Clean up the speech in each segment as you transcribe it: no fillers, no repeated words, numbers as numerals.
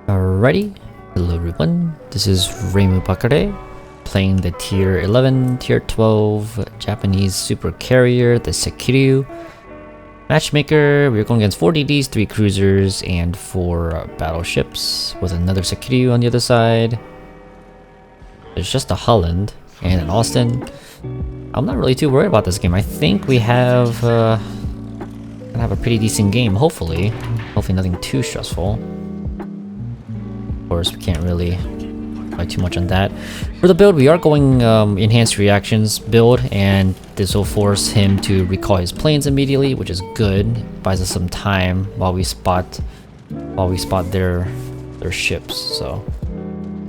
Alrighty, hello everyone, this is Reimu Bakare, playing the Tier 11, Tier 12 Japanese super carrier, the Sekiryu. Matchmaker, we're going against 4 DDs, 3 cruisers, and 4 battleships, with another Sekiryu on the other side. There's just a Holland and an Austin. I'm not really too worried about this game. I think we have gonna have a pretty decent game, hopefully. Hopefully nothing too stressful. Of course, we can't really fight too much on that. For the build, we are going enhanced reactions build, and this will force him to recall his planes immediately, which is good. Buys us some time while we spot their ships. So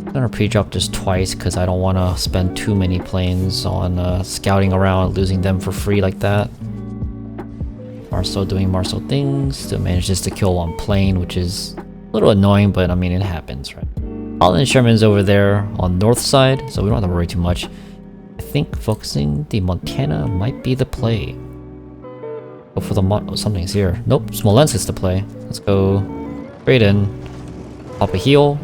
I'm gonna pre-drop this twice because I don't want to spend too many planes on scouting around, losing them for free like that. Marcel doing Marcel things, still manages to kill one plane, which is a little annoying, but I mean it happens, right? Holland Sherman's over there on north side, so we don't have to worry too much. I think focusing the Montana might be the play. Go for the oh, something's here. Nope, Smolensk is the play. Let's go straight in. Pop a heal.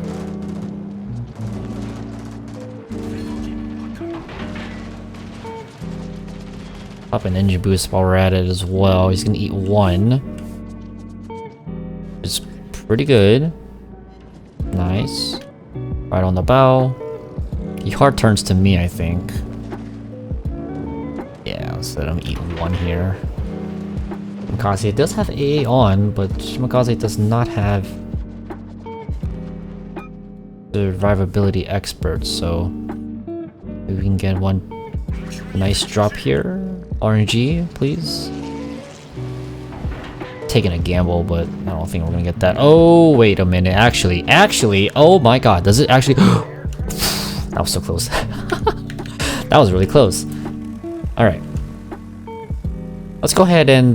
Pop an engine boost while we're at it as well. He's gonna eat 1. It's pretty good. Nice. Right on the bow. He hard turns to me, I think. Yeah, let's let him eat 1 here. Shimakaze does have AA on, but Shimakaze does not have survivability expert, so maybe we can get one nice drop here. RNG, please. Taking a gamble, but I don't think we're gonna get that. Oh, wait a minute. Actually, oh my god, does it actually? That was so close. That was really close. Alright. Let's go ahead and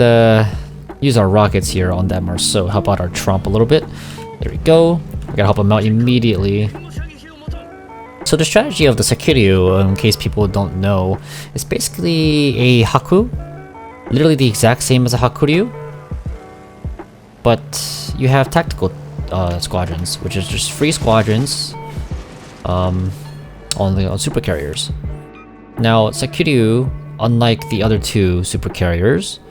use our rockets here on that Marceau. Help out our Trump a little bit. There we go. We gotta help him out immediately. So the strategy of the Sekiryu, in case people don't know, is basically a Haku. Literally the exact same as a Hakuryu. But you have tactical squadrons, which is just free squadrons on super carriers. Now, Sekiryu, unlike the other 2 super carriers,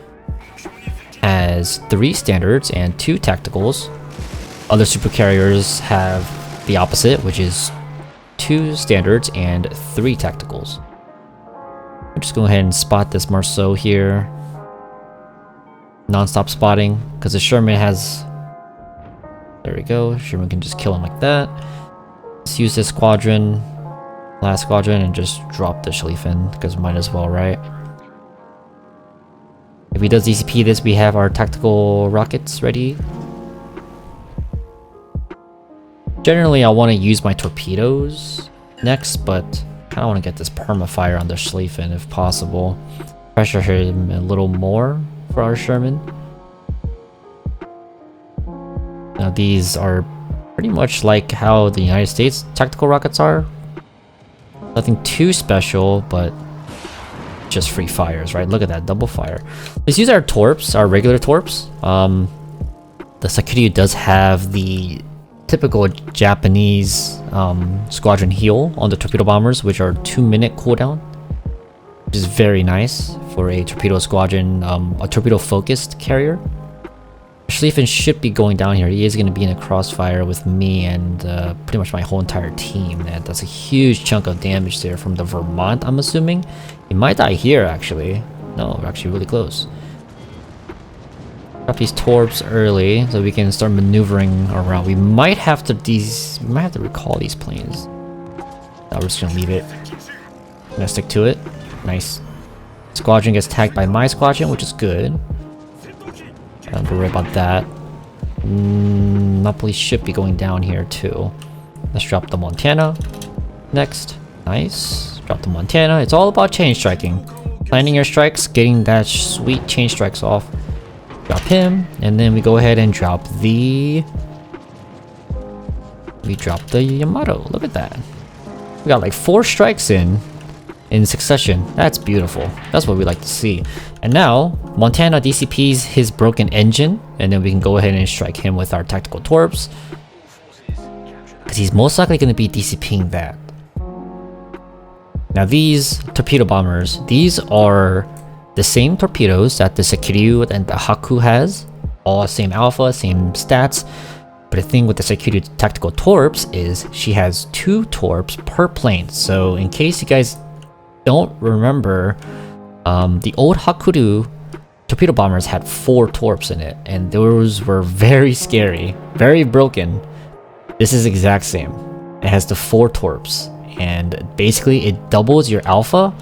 has 3 standards and 2 tacticals. Other super carriers have the opposite, which is 2 standards and 3 tacticals. I'm just go ahead and spot this Marceau here. Non-stop spotting, because the Sherman has... There we go, Sherman can just kill him like that. Let's use this squadron, last squadron, and just drop the Schlieffen, because might as well, right? If he does DCP this, we have our tactical rockets ready. Generally, I want to use my torpedoes next, but I kind of want to get this perma-fire on the Schlieffen if possible. Pressure him a little more for our Sherman. Now these are pretty much like how the United States tactical rockets are. Nothing too special, but just free fires, right? Look at that, double fire. Let's use our torps, our regular torps. The Sekiryu does have the typical Japanese squadron heal on the torpedo bombers, which are 2-minute cooldown, which is very nice for a torpedo squadron, a torpedo focused carrier. Schlieffen should be going down here. He is going to be in a crossfire with me and pretty much my whole entire team. And that's a huge chunk of damage there from the Vermont, I'm assuming. He might die here, actually. No, we're actually really close. Drop these torps early so we can start maneuvering around. We might have to recall these planes. No, we're just gonna leave it. Gonna stick to it. Nice. Squadron gets tagged by my squadron, which is good. Don't worry about that. Napoli should be going down here too. Let's drop the Montana next. Nice. Drop the Montana. It's all about chain striking. Planning your strikes, getting that sweet chain strikes off. Drop him, and then we go ahead and drop the... We drop the Yamato. Look at that. We got like 4 strikes in in succession. That's beautiful. That's what we like to see. And now, Montana DCPs his broken engine, and then we can go ahead and strike him with our tactical torps. Because he's most likely going to be DCPing that. Now these torpedo bombers, these are the same torpedoes that the Sekiryu and the Haku has. All same alpha, same stats. But the thing with the Sekiryu tactical torps is she has 2 torps per plane. So in case you guys don't remember, the old Hakuryu torpedo bombers had 4 torps in it, and those were very scary, very broken. This is exact same. It has the 4 torps, and basically it doubles your alpha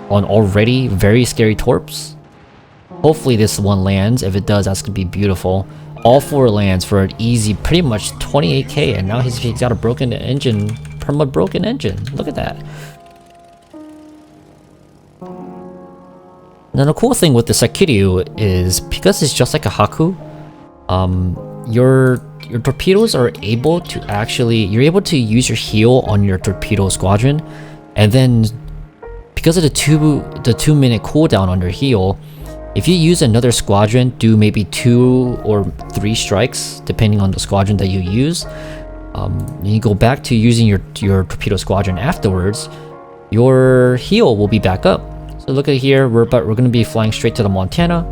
on already very scary torps. Hopefully this one lands. If it does, that's gonna be beautiful. All 4 lands for an easy, pretty much 28k, and now he's got a broken engine, perma broken engine. Look at that. Now the cool thing with the Sekiryu is, because it's just like a Haku, your torpedoes are able to actually, you're able to use your heal on your torpedo squadron, and then because of the 2-minute cooldown on your heal, if you use another squadron, do maybe 2 or 3 strikes depending on the squadron that you use, and you go back to using your torpedo squadron afterwards, your heal will be back up. So look at here, we're going to be flying straight to the Montana.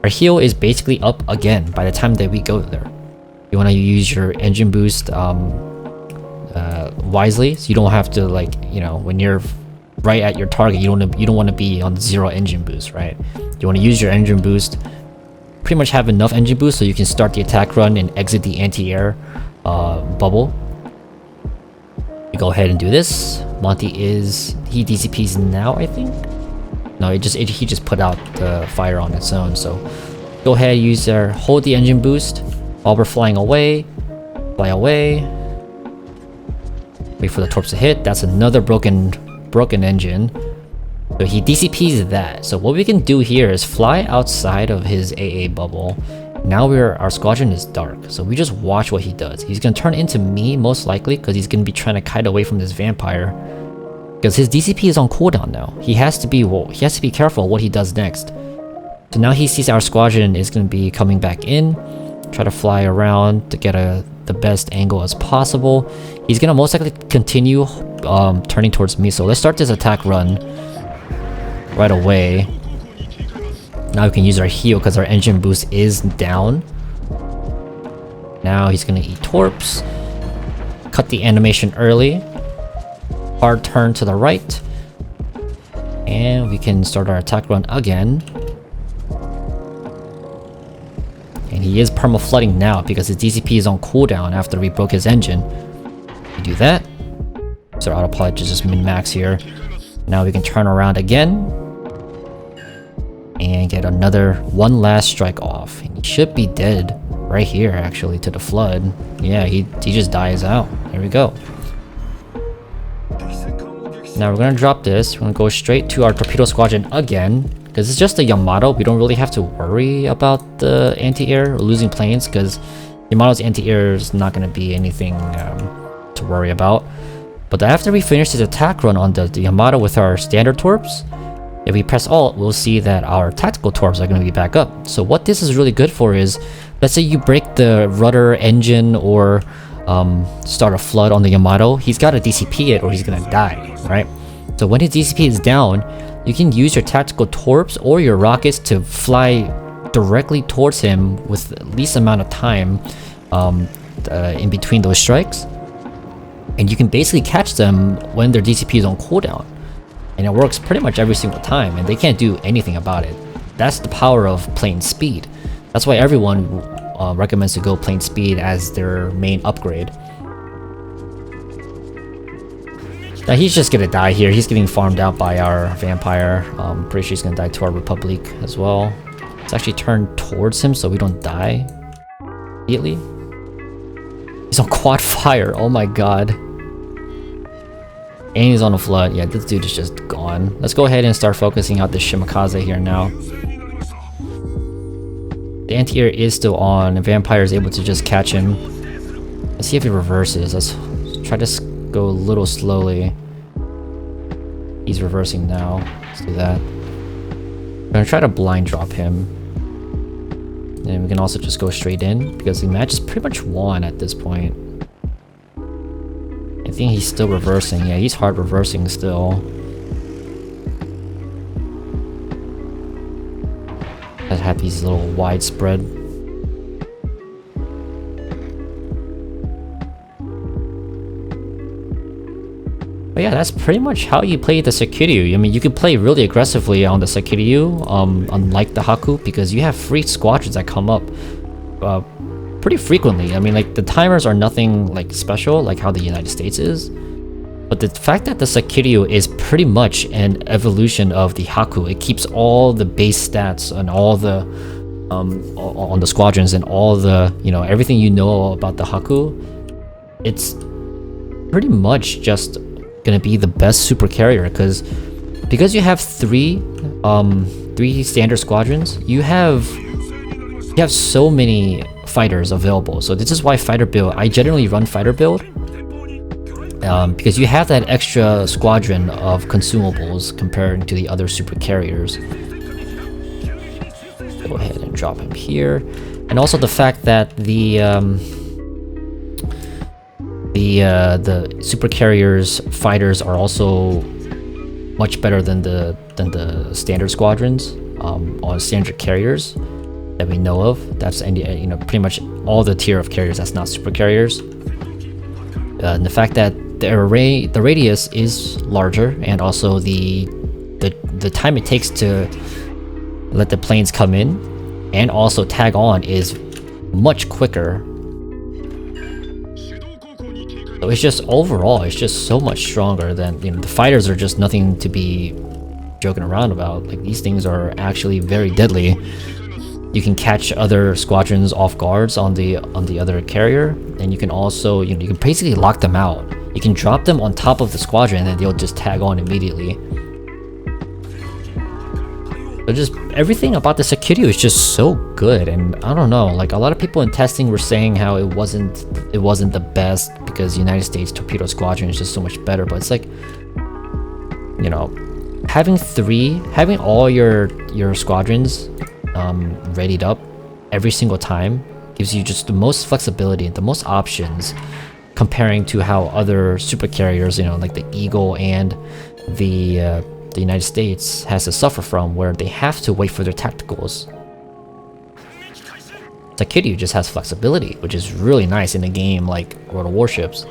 Our heal is basically up again by the time that we go there. You want to use your engine boost wisely, so you don't have to, like, you know, when you're right at your target, you don't want to be on 0 engine boost, right? You want to use your engine boost, pretty much have enough engine boost so you can start the attack run and exit the anti-air bubble. You go ahead and do this. Monty he DCPs now, I think. No, he just put out the fire on its own. So go ahead, hold the engine boost while we're flying away. Fly away. Wait for the torps to hit. That's another broken engine. So he DCPs that. So what we can do here is fly outside of his AA bubble. Now our squadron is dark, so we just watch what he does. He's gonna turn into me most likely, because he's gonna be trying to kite away from this vampire. Because his DCP is on cooldown now. He has to be careful what he does next. So now he sees our squadron is gonna be coming back in. Try to fly around to get the best angle as possible. He's gonna most likely continue turning towards me. So let's start this attack run right away. Now we can use our heal because our engine boost is down. Now he's gonna eat torps. Cut the animation early. Hard turn to the right. And we can start our attack run again. And he is perma-flooding now because his DCP is on cooldown after we broke his engine. We do that. So our autopilot just min-max here. Now we can turn around again. And get one last strike off. And he should be dead right here, actually, to the flood. Yeah, he just dies out. Here we go. Now we're gonna drop this. We're gonna go straight to our torpedo squadron again, because it's just a Yamato. We don't really have to worry about the anti-air or losing planes, because Yamato's anti-air is not gonna be anything to worry about. But after we finish this attack run on the Yamato with our standard torps, if we press Alt, we'll see that our tactical torps are going to be back up. So what this is really good for is, let's say you break the rudder engine or start a flood on the Yamato, he's got to DCP it or he's going to die, right? So when his DCP is down, you can use your tactical torps or your rockets to fly directly towards him with the least amount of time in between those strikes. And you can basically catch them when their DCP is on cooldown. And it works pretty much every single time, and they can't do anything about it. That's the power of plane speed. That's why everyone recommends to go plane speed as their main upgrade. Now he's just gonna die here. He's getting farmed out by our vampire. Pretty sure he's gonna die to our Republic as well. Let's actually turn towards him so we don't die immediately. He's on quad fire. Oh my god. And he's on a flood. Yeah, this dude is just gone. Let's go ahead and start focusing out this Shimakaze here now. The anti-air is still on, and Vampire is able to just catch him. Let's see if he reverses. Let's try to go a little slowly. He's reversing now. Let's do that. I'm gonna try to blind drop him. And we can also just go straight in because the match is pretty much won at this point. I think he's still reversing. Yeah, he's hard reversing still. I have these little widespread. But yeah, that's pretty much how you play the Sekiryu. I mean, you can play really aggressively on the Sekiryu, unlike the Haku, because you have free squadrons that come up pretty frequently. I mean, like, the timers are nothing like special, like how the United States is. But the fact that the Sekiryu is pretty much an evolution of the Haku, it keeps all the base stats and all the on the squadrons and all the, you know, everything you know about the Haku. It's pretty much just gonna be the best super carrier because you have three standard squadrons. You have so many fighters available. So this is why fighter build, I generally run fighter build, because you have that extra squadron of consumables compared to the other super carriers. Go ahead and drop him here, and also the fact that the super carriers fighters are also much better than the standard squadrons or standard carriers that we know of. That's, you know, pretty much all the tier of carriers that's not super carriers. And the fact that the radius is larger, and also the time it takes to let the planes come in and also tag on is much quicker. So it's just overall, it's just so much stronger than, you know, the fighters are just nothing to be joking around about. Like, these things are actually very deadly. You can catch other squadrons off guards on the other carrier, and you can also, you know, you can basically lock them out. You can drop them on top of the squadron and they'll just tag on immediately. But just everything about the Sekiryu is just so good, and I don't know, like, a lot of people in testing were saying how it wasn't the best because United States Torpedo Squadron is just so much better. But it's like, you know, having all your squadrons readied up every single time gives you just the most flexibility and the most options, comparing to how other super carriers, you know, like the Eagle and the United States has to suffer from, where they have to wait for their tacticals. Sekiryu just has flexibility, which is really nice in a game like World of Warships.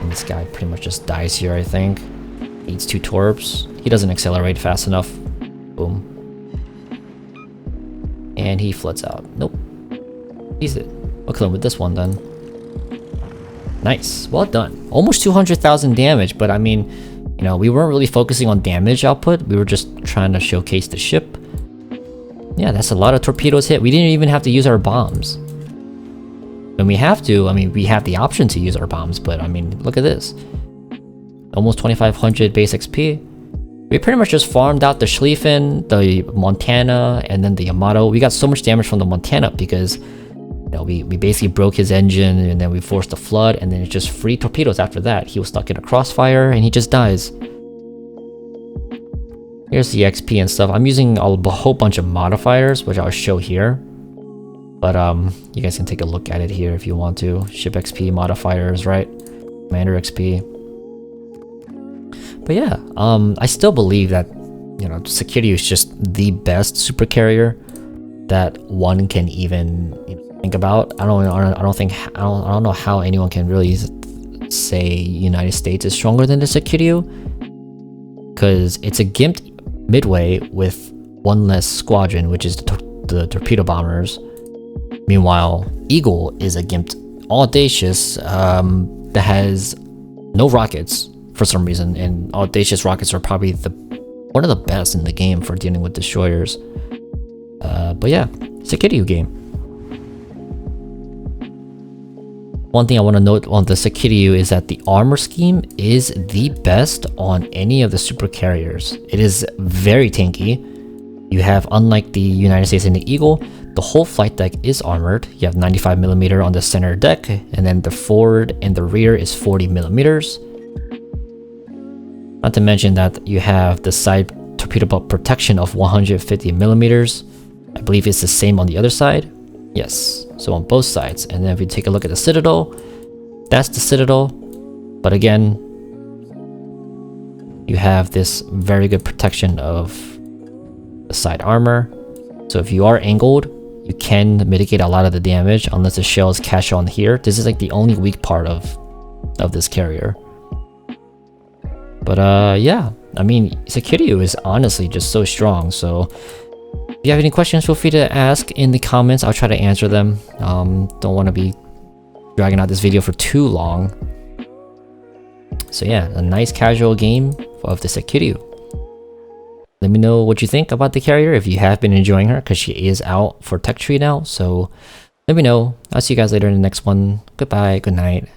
And this guy pretty much just dies here, I think. Eats 2 torps. He doesn't accelerate fast enough. Boom. And he floods out. Nope. He's it. I'll kill him with this one then. Nice. Well done. Almost 200,000 damage, but I mean, you know, we weren't really focusing on damage output. We were just trying to showcase the ship. Yeah, that's a lot of torpedoes hit. We didn't even have to use our bombs. When we have to, I mean, we have the option to use our bombs, but I mean, look at this. Almost 2,500 base XP. We pretty much just farmed out the Schlieffen, the Montana, and then the Yamato. We got so much damage from the Montana because, you know, we basically broke his engine, and then we forced a flood, and then it's just free torpedoes after that. He was stuck in a crossfire, and he just dies. Here's the XP and stuff. I'm using a whole bunch of modifiers, which I'll show here. But you guys can take a look at it here if you want to. Ship XP, modifiers, right? Commander XP. But yeah, I still believe that, you know, Sekiryu is just the best super carrier that one can even think about. I don't know how anyone can really say United States is stronger than the Sekiryu, because it's a gimped midway with one less squadron, which is the torpedo bombers. Meanwhile, Eagle is a gimped audacious that has no rockets for some reason, and audacious rockets are probably one of the best in the game for dealing with destroyers. But yeah, Sekiryu game. One thing I want to note on the Sekiryu is that the armor scheme is the best on any of the super carriers. It is very tanky. You have, unlike the United States and the Eagle, the whole flight deck is armored. You have 95mm on the center deck, and then the forward and the rear is 40mm. Not to mention that you have the side torpedo boat protection of 150 millimeters. I believe it's the same on the other side. Yes, so on both sides. And then if you take a look at the Citadel, that's the Citadel. But again, you have this very good protection of the side armor. So if you are angled, you can mitigate a lot of the damage unless the shells catch on here. This is like the only weak part of this carrier. But yeah, I mean, Sekiryu is honestly just so strong. So if you have any questions, feel free to ask in the comments. I'll try to answer them. Don't want to be dragging out this video for too long. So yeah, a nice casual game of the Sekiryu. Let me know what you think about the carrier, if you have been enjoying her, because she is out for tech tree now. So let me know. I'll see you guys later in the next one. Goodbye, good night.